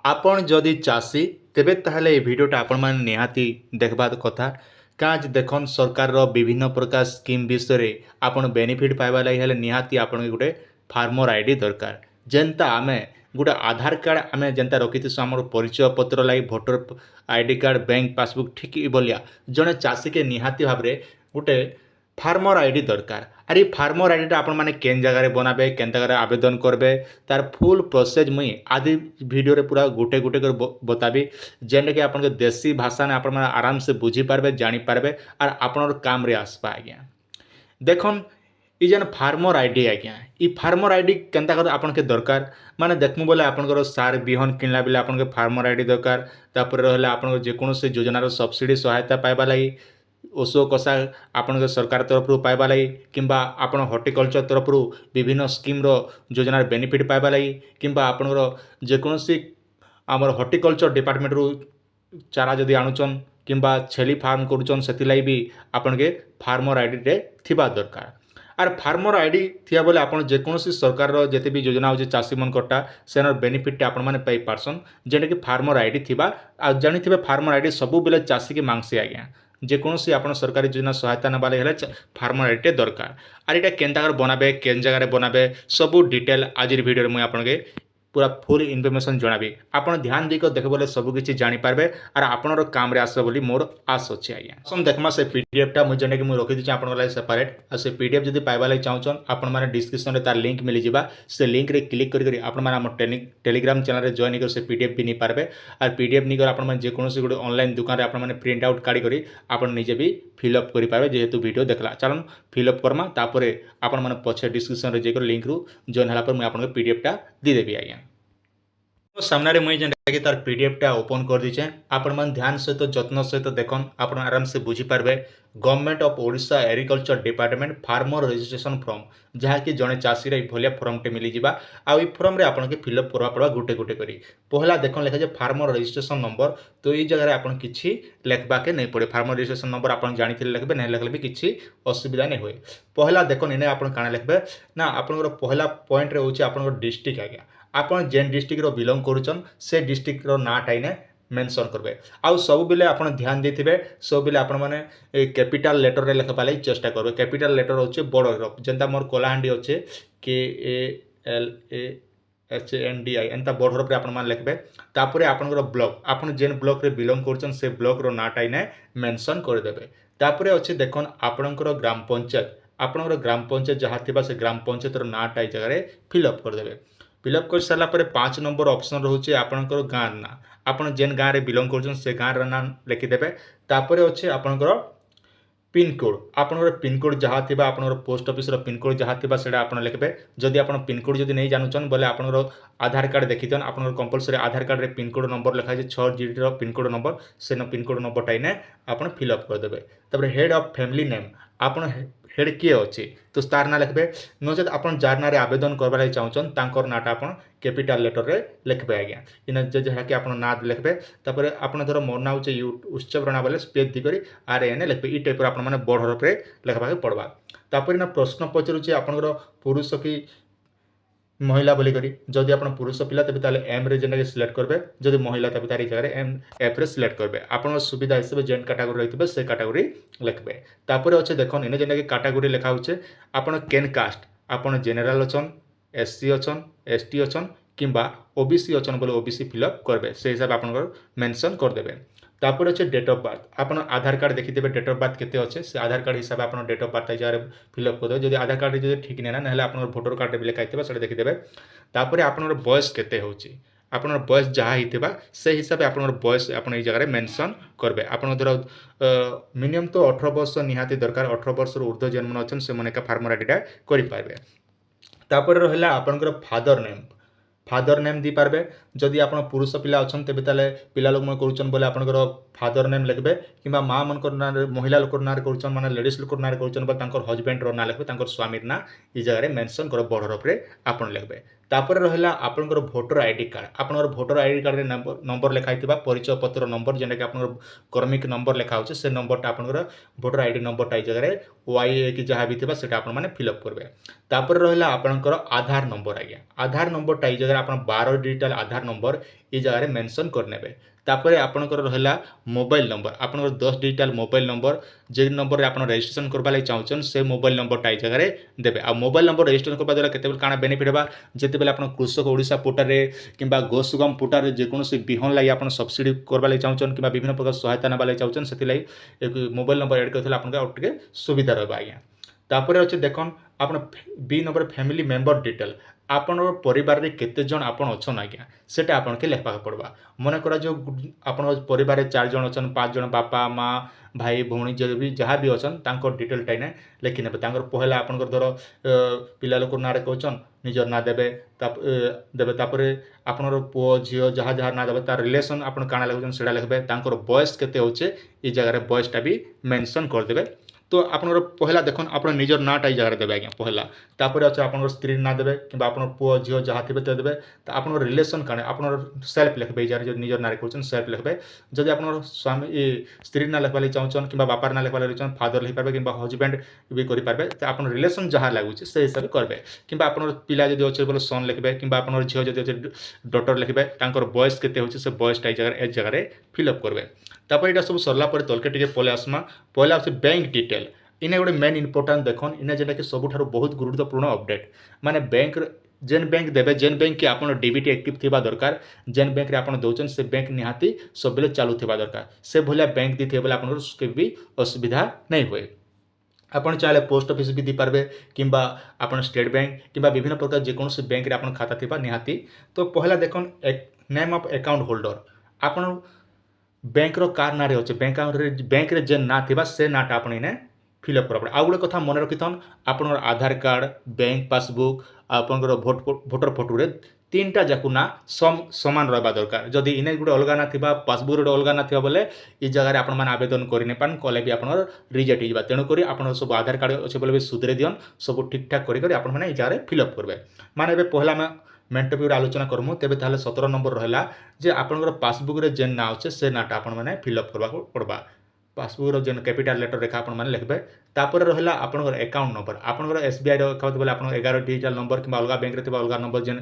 आपण जदि चाषी तेबे ताहले ए भिडियोटा आपण माने निहाती देखबा कथा काज देखन सरकार रो विभिन्न प्रकार स्कीम विषय आपण बेनिफिट पाइबा लागि हेले निहाती आपण के गुटे फार्मर आईडी दरकार जेनता आमे गुटे आधार कार्ड आमे जेनता रखिथिसु हमर परिचय पत्र लागि voter ID card bank passbook ठीक बोलिया जने चाषी के निहाती भाबरे गुटे फार्मर आईडी दरकार अरे फार्मर आईडी आपण माने केन जगह रे बनाबे केन जगह रे आवेदन करबे तार फुल प्रोसेस मुई आदि वीडियो रे पूरा गोटे गोटे कर बताबी जेने के आपण के देसी भाषा ने आपण माने आराम से बुझी पारबे जानी पारबे और आपनर काम रे आसबा आज्ञा देखन इ जेन फार्मर आईडी आज्ञा इ फार्मर आईडी केनता कर आपण के दरकार माने देखमु बोले आपनकर सार बिहन किनला बेले आपण के फार्मर आईडी दरकार तापर रहला आपण जे कोनोसे योजना रो सब्सिडी सहायता पाइबा लागि ओसो कषा आपण सरकार तरफ पाइबा लगी किंबा आपण हॉर्टिकल्चर तरफ विभिन्न स्कीम रो योजना बेनिफिट पाइबा लगी किंबा आपणर जेकोसी आमर हॉर्टिकल्चर डिपार्टमेंट रू चारा जदि आणुचन किंबा छेली फार्म करुचन से भी आपण के फार्मर आईडी रे थिबा दरकार आर फार्मर आईडी थिया बोले आपण जेकोसी सरकार रो जते भी योजना होचे चाषी मन कटा सेनर बेनिफिट आपण माने पाई पारसन जेने कि फार्मर आईडी थिबा आ जानि थिबे फार्मर आईडी सब बेले चाषी के मांगसी आज्ञा जेकोसी आप सरकारी योजना सहायता ना हेले फार्मर आईडी दरकार आर ये केन बनाबे केन जगह बनाबे सबू डिटेल आज वीडियो मुझे आपन के पूरा फुल इनफर्मेशन जनाबी आप ध्यान देक देख बोले सबकि जानीपारे और आपणर काम आस बोली मोर आस अच्छे आज्ञा सम देखमा से पीडीएफटा मुझे जेने कि मुझे रखी आप सेपरेट और से पीडीएफ जब पाइबा लगे चाहून आपण मैंने डिस्क्रिप्शन में तार लिंक मिल जावा से लिंक रे क्लिक करी आपण मैंने टेलीग्राम चैनल रे जॉइन कर से पीडीएफ भी नहीं पारबे और पीडीएफ नहीं कर आपण जेकोसी गोटे ऑनलाइन दुकान रे आपण मैंने प्रिंट आउट काढ़ी करी आपण निजे भी फिलअप करेंगे जेहेतु वीडियो देखला चलन फिलअप करमा तापर आपण मैंने पछे डिस्क्रिप्शन रे जेकर लिंक रू जॉइन होला पर मुझे आपन पीडीएफटा देदेवी आज्ञा सामने मुझे जेनटा तार पीडीएफटा ओपन कर दीचे आपण मन ध्यान सहित जत्न सहित देखन आपण आराम से बुझी पारबे government of Odisha agriculture department farmer registration form जहाँकि जड़े चाषी भलिया फॉर्मटे मिल जावा आउ फॉर्म रे आपन के फिलअप करवा पड़ा गोटे गोटे करी पहला देखन लिखा जाए फार्मर रजिस्ट्रेशन नंबर तो ये जगह आपन किछि लेखबा के नहीं पड़े फार्मर रजिस्ट्रेशन नंबर आपन जानी लिखबे नहीं लिखले भी किछि असुविधा नहीं हुए पहला देखन इने आपन काना लिखबे ना आपन पहला पॉइंट रे होछि आपन डिस्ट्रिक्ट आज्ञा आपन जेन डिस्ट्रिक्ट रो बिलोंग करूचन से डिस्ट्रिक्ट रो नाटा इने मेंशन करबे आउ सब बेले आपन ध्यान देथिबे सब बेले आपन माने कैपिटल लेटर रे लिखबा लागि चेष्टा करबे कैपिटल लेटर होचे बड़ रो जेंता मोर कोलाहांडी होचे KALAHNDI एंता बड़ रो पे आपन मान लिखबे तापरे आपन ब्लॉक आपन जेन ब्लॉक रे बिलोंग करूचन से ब्लॉक रो नाटा इने मेंशन कर देबे तापरे होचे देखन आपनकर ग्राम पंचायत जहाँ थिबा से ग्राम पंचायत रो नाटा ई जगह रे फिलअप कर देबे फिलअप कर सारा पर 5 नंबर ऑप्शन रोचे आपनकर गाँव ना आपन जेन गाँव रे बिलोंग कर से गाँव ना लिखिदेवे तापर अच्छे आपनकर पिनकोड आपनकर पिनकोड जहाँ थी आपनकर पोस्ट ऑफिस पिनकोड जहाँ थी से आप लिखे जदि आप पिनकोड जब नहीं जानून बोले आपनकर आधार कार्ड देखिथन आपनकर कंपलसरी आधार कार्ड रे पिनकोड नंबर लिखा है 6 डिजिट पिनकोड नंबर से पिनकोड नंबरटा इने आपन फिलअप करदेवे तापर हेड ऑफ फैमिली नेम आपन हेड किए अच्छे तो तार ना लिखे नचेत आप जार ना आवेदन करवा चाहून तांकर नाटा आप कैपिटल लेटर रे लिखे आज्ञा इन जहाँ कि आप ना लिखे तापर आप धर मोर ना हो उत्सव राणा बोले स्पेस दिकर RAN लिखे ई टाइप आप बड़ हरफे लिखा पड़वा तापर ना प्रश्न पचारूँ आपंकर पुरुष कि महिला बोली करी जदि आप पुरुष पिला तेज ताले एम रे जेन सिलेक्ट करेंगे जदि महिला तेज तार जगह एम एफ रे सिलेक्ट करेंगे आप सुविधा हिसाब से जेन कैटेगरी रही से कैटेगरी लिखे तापर अच्छे देखो इन जेन कैटेगरी लिखा होचे आप केन कास्ट आपन जेनेराल अच्छन SC अच्छन ST अच्छन किंबा OBC अच्छन बोले OBC फिलअप करेंगे से हिसाब आप मेंशन करदे तापर अच्छे डेट ऑफ बर्थ आप आधार कार्ड देखिए डेट ऑफ बर्थ केते अच्छे से आधार कार्ड हिसाब आप डेट ऑफ बर्थ जगह फिलअप करदे जब आधार कार्ड जब ठीक नहीं ना आप भोटर कार्ड भी लिखाई से देखिदेवे तापर आप बयस केते होची आपन बयस जहाँ होता से हिसाब से आप बयस आप जगह मेंशन करेंगे आप धर मिनिमम तो 18 वर्ष निहाती दरकार 18 वर्ष ऊर्ध्व जेन मन अच्छन से मन का फार्मर आईडीटा करेंगे तापर रहा आपंकर फादर नेम दी पारबे जदि आप पुरुष पिला अच्छा तेज ताले पिला लोक करुचन बोले आपंकर फादर नेम लिखे कि माँ मन ना महिला लोक ना करुचन माने लेडीज लोक ना करुचन बोले हजबैंड ना लिखे स्वामी ना ये जगह मेंशन कर बड़ हरफे आप लिखे तापर रहा आपंकर भोटर आईडी कार्ड आपंकर भोटर आईडी कार्ड नंबर लिखाई परिचय पत्र नंबर जेना कि आप कर्मिक नंबर लिखा हो से नंबरटा आपंकर भोटर आईडी नंबरटा ये जगह YA कि जहाँ भी थी आप फिलअप करेंगे तापर रहा आपंकर आधार नंबर आज्ञा आधार नंबरटा ये जगह आप 12 डिजिटल आधार नंबर ये जगह मेंशन करनेबे। तापर आपनकर रहला मोबाइल नंबर आपनकर 10 डिजिटल मोबाइल नंबर जे नंबर आप रजिस्ट्रेशन करबा लागि चाहछन से मोबाइल नंबरटा ये जगह देबे। आ मोबाइल नंबर रजिस्ट्रेशन करबा द्वारा केते काना बेनिफिट हेबा जेते बेले आपण कृषक ओडिशा पोर्टल रे किंबा गोसुगम पोर्टल रे जे कोनोसी बिहन लागि आपण सब्सिडी करबा लागि चाहछन किंबा विभिन्न प्रकार सहायता नबा लागि चाहछन सेति लागि एक मोबाइल नंबर ऐड करथला आपण और टिके सुविधा रहबा आज्ञा। तापर अच्छे देखन आप बी नंबर फैमिली मेंबर डिटेल आपण परिवार रे केते जन आपण अछन आज्ञा सेटा आपण के लेखा पड़वा। मन करा जो आपण परिवार रे 4 जन अछन 5 जन बापा माँ भाई भौणी जो भी जहाँ भी अछन तांकर डिटेल टाइने लिखि नेबे। तांकर पहला आपनकर धर पिला लोक ना रे कहछन निजर ना देबे देबे तापरे आपनर पुओ झियो जहाँ जहाँ ना देबे तार रिलेशन आपण काना लागछन सेडा लिखबे। तांकर बयस केते होचे ई जगह रे बयसटा भी मेंशन कर देबे। तो आपनर पहला देखन आपन निजर नाटा ई जगह देबे आज्ञा पहला। तापर अच्छा आपनर स्त्री ना देबे किबा आपनर पुओ झियो जहाँ थिबे ते देबे। त आपनर रिलेशन काने आपनर सेल्फ लिखबे जगह जो निजर नारे कहछन सेल्फ लिखबे। जदि आपनर स्वामी ई स्त्री ना लिखबा लागि चाहछन किबा बापार ना लिखबा लागि चाहछन फादर लिखि पारबे किबा हस्बैंड भी करि पारबे। त आपन रिलेशन जहाँ लागुचे से हिसाब करबे किबा आपनर पिला जदि अछि बोले सन लिखबे किबा आपनर झियो जदि अछि डॉटर लिखबे। तांकर बॉयस केते होचे से बॉयसटा ए जगह रे फिल अप करबे। तापर एटा सब सरला पर तलके टिके पले आसमा पहला होचे बैंक डिटेल। इने गोटे मेन इंपोर्टेंट देखन इने जेटा कि सबुठारु बहुत गुरुत्वपूर्ण अपडेट माने बैंक जेन बैंक देबे जेन बैंक कि आपन डीबीटी एक्टिव थिबा दरकार जेन बैंक रे आपन दोचन से बैंक निहाती सब बेले चालू थिबा दरकार। से भलिया बैंक दिथे बोले आपन के भी असुविधा नहीं होए। आपन चाहे पोस्ट ऑफिस भी दी पारबे किंबा आपन स्टेट बैंक किंबा विभिन्न प्रकार जे कोनोसी बैंक रे आपन खाता थिबा निहाती। तो पहला देखन नेम ऑफ अकाउंट होल्डर आपन बैंक रो कार ना रे होचे बैंक रे जेन ना थिबा से नाटा आपन इने फिलअप करा पड़े। आउ गोटे कथा मन रखिथन आपनर आधार कार्ड बैंक पासबुक आपनकर भोटर फोटो रे तीनटा जाकु ना समान रहबा दरकार। जदि इने गोटे अलगा ना थिबा पासबुक रे अलगा ना थिबा बोले ई जगह रे आपन मान आवेदन करि ने पान कले भी आपनर रिजेक्ट हिबा। तेनु करी आपन सब आधार कार्ड अछि बोले भी सुधरे दियन सब ठीक ठाक करि करी आपन माने ई जगह रे फिलअप करबे। माने बे पहला में मेन टॉपिक आलोचना करमु तेबे ताले 17 नंबर रहला जे आपनकर पासबुक रे जेन ना अछि से नाटा आपन माने फिलअप करबा पड़बा। पासबुक रो जेन कैपिटल लेटर रेखा आपन माने लिखबे। तापर रहला आपनकर अकाउंट नंबर आपनकर एसबीआई रो अकाउंट बोले आपन 11 डिजिटल नंबर किबा अलगा बैंक रे थिबा अलगा नंबर जेन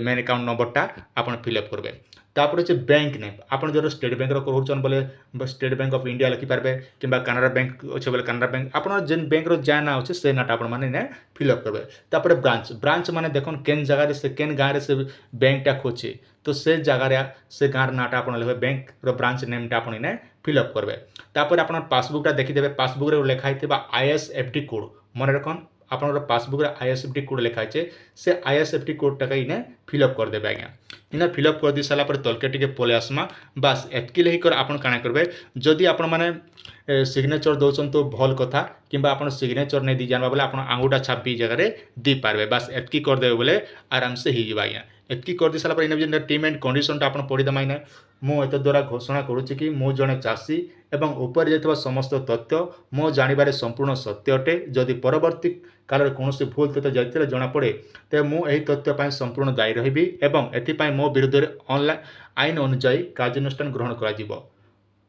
मेन अकाउंट नंबरटा आपन फिलअप करबे। तापर जे बैंक नेम आपन जो स्टेट बैंक रो करउचन बोले स्टेट बैंक ऑफ इंडिया लिखि पारबे किबा कनाडा बैंक अछि बोले कनाडा बैंक आपन जेन बैंक रो जा ना अछि से नाटा आपन माने ने फिलअप करबे। तापर ब्रांच माने देखन केन जगह रे से केन गां रे से बैंकटा खोचे तो से जगह रे से गां नाटा आपन लेबे बैंक रो ब्रांच नेमटा आपन ने फिलअप करबे। तापर आपन पासबुकटा देखि देबे पासबुक रे लेखा हितबा आईएसएफटी कोड मन रखन आपन पासबुक रे आईएसएफटी कोड लेखा है से आईएसएफटी कोड टाका इने फिलअप कर देबे आज्ञा। इने फिलअप कर दी साला पर तलके टिके पले आसमा बस एतकी लेहि कर आपन काना करबे। जदि आपन माने सिग्नेचर दोचन तो भल कथा किंबा आपन सिग्नेचर नै दी जानबा बोले आपन अंगूठा छाप भी जगह रे दी पारबे। बस एतकी कर देबे बोले आराम से ही जिबा आज्ञा। एतकी कर दी साला पर इने जे टीम एंड कंडीशन टा आपन पढि दमा इने मो एत द्वारा घोषणा करूछि कि मो जने चासी एवं ऊपर जेतबा समस्त तथ्य मो जानिबारे संपूर्ण सत्य अटे। जदि परवर्ती काल कौन भूल तथ्य जाइते जना पड़े तेज मुझे तथ्य पर संपूर्ण दायी रही एवं एथिपाई मो विरुद्ध ऑनलाइन आईन अनुजाई कार्यानुष्ठान ग्रहण करा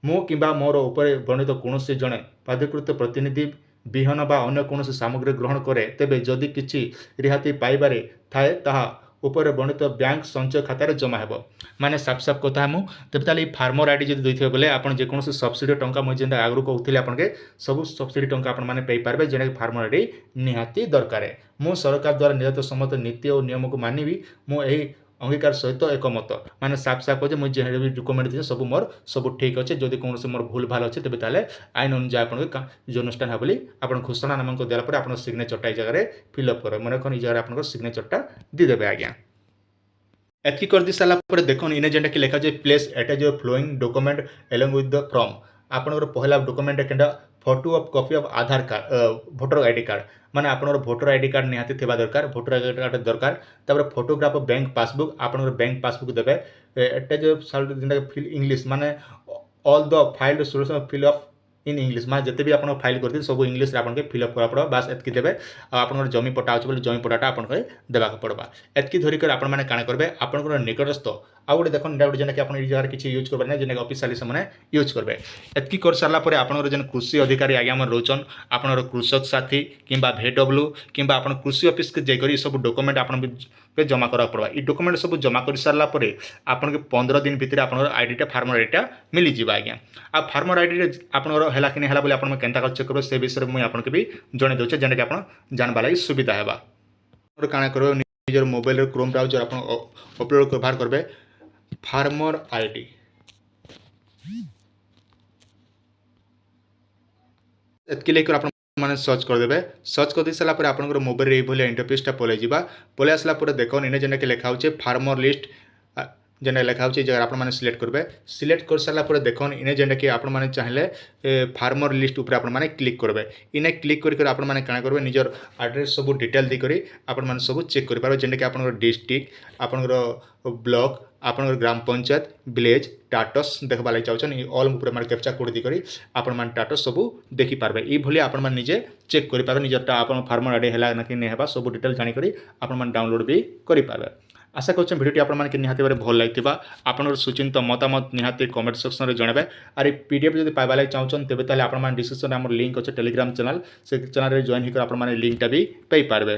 मो किंबा मोर उपर वर्णित कौन जड़े प्राधिकृत प्रतिनिधि विहन बा अन्य कौन सामग्री ग्रहण करे तेबे जदि किछि रिहाती पाइबारे थाए ताहा ऊपर वर्णित बैंक संचय खातार जमा हेब। माने साफ साफ कथा मु तेबे ताली फार्मर आईडी जदि दैथिबे बोले आपन जे कोनोसी सब्सिडी टंका मु जेंदा आगरु कहउथिले आपन के सब सब्सिडी टंका आपन माने पेई पारबे जेने फार्मर आईडी निहाती दरकार। मु सरकार द्वारा निर्धारित समस्त नीति और नियम को मानिबी मु एही अंगीकार सहित एकमत माने साफ साफ कहे मुझे जे भी डॉक्यूमेंट दिए सब मोर सब ठीक अच्छे। जदि कौन मोर भूल भाल अच्छे तेज ताले आईन अनुजाई आपन जो अनुष्ठान है बोली आपन घोषणा नामांक देला पर आपन सिग्नेचरटा ई जगह फिलअप कर मन कौन जगह आपन सिग्नेचरटा दी देबे आज्ञा। एतकी कर दी सारा पर देखो इने जेनटा कि लिखा जाए please attach following document along with the form आपनकर पहला डॉक्यूमेंट केनटा photo of copy of Aadhaar card voter ID card माने आपनकर भोटर आईडी कार्ड निहाती थिबा दरकार भोटर आईडी कार्ड दरकार। तापर फोटोग्राफ ऑफ बैंक पासबुक आपनकर बैंक पासबुक देबे एटा जो जेनटा फिल इंग्लिश माने all the file solution fill of in English माने जते भी आपन फाइल करथि सब इंग्लिश रे आपन के फिल अप करा पड़ो। बस एतकी देबे आपन जमी पट्टा अछि बोले जमी पट्टाटा आपन के देबा के पड़बा। एतकी धरि कर आपन माने काना करबे आपन निकटस्थ आ गोटे देखन डाउट जेना कि आपन ई जगह किछि यूज करबे ना जेना ऑफिशियली से माने यूज करबे। एतकी कर सारला परे आपन जेन कृषि अधिकारी आगे हमर रोचन आपन कृषक साथी किंबा भेडब्ल्यू किंबा आपन कृषि ऑफिस के जे करी सब डॉक्यूमेंट आपन पे जमा करा पड़वा। ई डॉक्यूमेंट सब जमा कर सारला परे आपन के 15 दिन भितर आपन आईडीटा फार्मर आईडीटा मिली जिबा आज्ञा। आ फार्मर आईडी आपन हला कि नहीं हला बोले आपन केनता कर चेक करबो से विषय मुई आपन के भी जणे दोचे जेने कि आपन जानबा लागि सुविधा हेबा। और काना करबो निजर मोबाइल रे क्रोम ब्राउजर आपन अपलोड करबार करबे फार्मर आईडी। एतके लेकर आपन माने सर्च कर देबे। सर्च कर दी साला पर आपन मोबाइल रे भलिया इंटरफेसटा पले जिबा। पले आसला पर देखो इने जेने के लिखा होचे फार्मर लिस्ट जेने लिखा होचे जे आपन माने सिलेक्ट करबे। सिलेक्ट कर साला पर देखो इने जेने के आपन माने चाहिले फार्मर लिस्ट ऊपर आपन माने क्लिक करबे। इने क्लिक कर आपन माने काना करबे निजर एड्रेस सब डिटेल दी करी आपन माने सब चेक कर पारबे जेने के आपन डिस्ट्रिक्ट आपन ब्लॉक आपन ग्राम पंचायत विलेज स्टेटस देखबा लागि चाहछन ई ऑल ऊपर माने कैप्चा कोड दी करी आपन माने स्टेटस सब देखि पारबे। ई भली आपन माने निजे चेक करि पारबे निजरटा आपन फार्मर आईडी हैला ना कि नै हेबा सब डिटेल जानि करी आपन माने डाउनलोड भी करि पारबे। आशा करूँ भिडियोटी आपण मानके निहाती भाव भल लगी आपन सुचिंत मतामत निहाती कमेंट सेक्शन में जणावे। और पीडीएफ जब पाइबा लगी चाहूँ तेज तेल आप डिस्क्रिप्शन लिंक अच्छे टेलीग्राम चैनल से चैनल जॉइन होकर आप लिंकटा भी पाई पारबे।